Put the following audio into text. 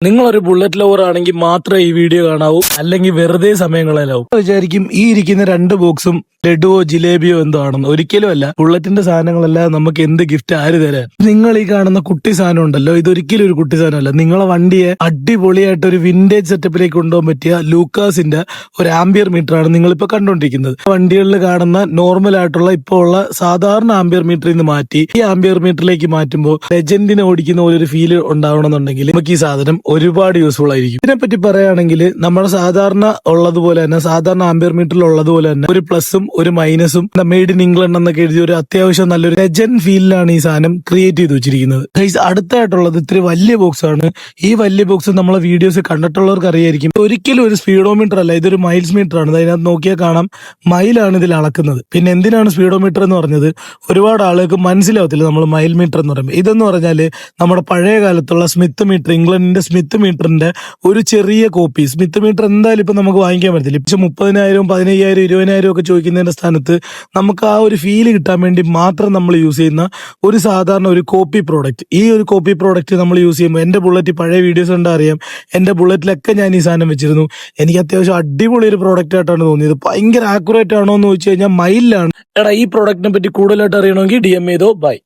നിങ്ങളൊരു bullet lover ആണെങ്കിൽ മാത്രമേ ഈ വീഡിയോ കാണാവൂ, അല്ലെങ്കിൽ വെറുതെ സമയം കളയാവൂ. വിചാരിക്കും ഈ ഇരിക്കുന്ന 2 ബോക്സും ലഡുവോ ജിലേബിയോ എന്തോ ആണെന്ന്. ഒരിക്കലും അല്ല. ബുള്ളറ്റിന്റെ സാധനങ്ങളെല്ലാം നമുക്ക് എന്ത് ഗിഫ്റ്റ് ആര് തരാൻ. നിങ്ങൾ ഈ കാണുന്ന കുട്ടി സാധനം ഉണ്ടല്ലോ, ഇതൊരിക്കലും ഒരു കുട്ടി സാധനമല്ല. നിങ്ങളെ വണ്ടിയെ അടിപൊളിയായിട്ട് ഒരു വിന്റേജ് സെറ്റപ്പിലേക്ക് കൊണ്ടുപോകാൻ പറ്റിയ ലൂക്കാസിന്റെ ഒരു ആംബിയർ മീറ്റർ ആണ് നിങ്ങളിപ്പോ കണ്ടുകൊണ്ടിരിക്കുന്നത്. വണ്ടികളിൽ കാണുന്ന നോർമൽ ആയിട്ടുള്ള ഇപ്പോൾ ഉള്ള സാധാരണ ആംബിയർ മീറ്ററിൽ നിന്ന് മാറ്റി ഈ ആംബിയർ മീറ്ററിലേക്ക് മാറ്റുമ്പോൾ ലെജൻഡിനെ ഓടിക്കുന്ന പോലെ ഒരു ഫീൽ ഉണ്ടാവണമെന്നുണ്ടെങ്കിൽ നമുക്ക് ഈ സാധനം ഒരുപാട് യൂസ്ഫുൾ ആയിരിക്കും. ഇതിനെപ്പറ്റി പറയുകയാണെങ്കിൽ നമ്മുടെ സാധാരണ ഉള്ളതുപോലെ തന്നെ, സാധാരണ ആംബിയർ മീറ്ററിൽ ഉള്ളതുപോലെ തന്നെ ഒരു പ്ലസും ഒരു മൈനസും മെയ്ഡ് ഇൻ ഇംഗ്ലണ്ട് എന്നൊക്കെ എഴുതിയ ഒരു അത്യാവശ്യം നല്ലൊരു ലെജൻഡ് ഫീലിലാണ് ഈ സാധനം ക്രിയേറ്റ് ചെയ്ത് വെച്ചിരിക്കുന്നത്. അടുത്തായിട്ടുള്ളത് ഇത്തിരി വലിയ ബോക്സ് ആണ്. ഈ വലിയ ബോക്സ് നമ്മളെ വീഡിയോസ് കണ്ടിട്ടുള്ളവർക്ക് അറിയായിരിക്കും. ഒരിക്കലും ഒരു സ്പീഡോമീറ്റർ അല്ല, ഇതൊരു മൈൽസ് മീറ്റർ ആണ്. അതിനകത്ത് നോക്കിയാൽ കാണാം മൈലാണ് ഇതിൽ അളക്കുന്നത്. പിന്നെ എന്തിനാണ് സ്പീഡോമീറ്റർ എന്ന് പറഞ്ഞത് ഒരുപാട് ആളുകൾക്ക് മനസ്സിലാവത്തില്ല. നമ്മൾ മൈൽ മീറ്റർ എന്ന് പറയുമ്പോൾ ഇതെന്ന് പറഞ്ഞാൽ നമ്മുടെ പഴയ കാലത്തുള്ള സ്മിത്ത് മീറ്റർ, ഇംഗ്ലണ്ടിന്റെ സ്മിത്ത് മീറ്ററിന്റെ ഒരു ചെറിയ കോപ്പി. സ്മിത്ത് മീറ്റർ എന്തായാലും ഇപ്പൊ നമുക്ക് വാങ്ങിക്കാൻ പറ്റത്തില്ല. ഇപ്പൊ 30,000, 15,000, 20,000 ഒക്കെ ചോദിക്കുന്നതിന്റെ സ്ഥാനത്ത് നമുക്ക് ആ ഒരു ഫീല് കിട്ടാൻ വേണ്ടി മാത്രം നമ്മൾ യൂസ് ചെയ്യുന്ന ഒരു സാധാരണ ഒരു കോപ്പി പ്രോഡക്റ്റ്. ഈ ഒരു കോപ്പി പ്രോഡക്റ്റ് നമ്മൾ യൂസ് ചെയ്യുമ്പോൾ എന്റെ ബുള്ളറ്റ് പഴയ വീഡിയോസ് കണ്ടാൽ അറിയാം, എന്റെ ബുള്ളറ്റിലൊക്കെ ഞാൻ ഈ സാധനം വെച്ചിരുന്നു. എനിക്ക് അത്യാവശ്യം അടിപൊളി ഒരു പ്രോഡക്റ്റ് ആയിട്ടാണ് തോന്നിയത്. ഭയങ്കര ആക്യുറേറ്റ് ആണോ എന്ന് ചോദിച്ചു കഴിഞ്ഞാൽ മൈലിലാണ്. എടാ, ഈ പ്രോഡക്റ്റിനെ പറ്റി കൂടുതലായിട്ട് അറിയണമെങ്കിൽ DM ചെയ്തോ. ബൈ.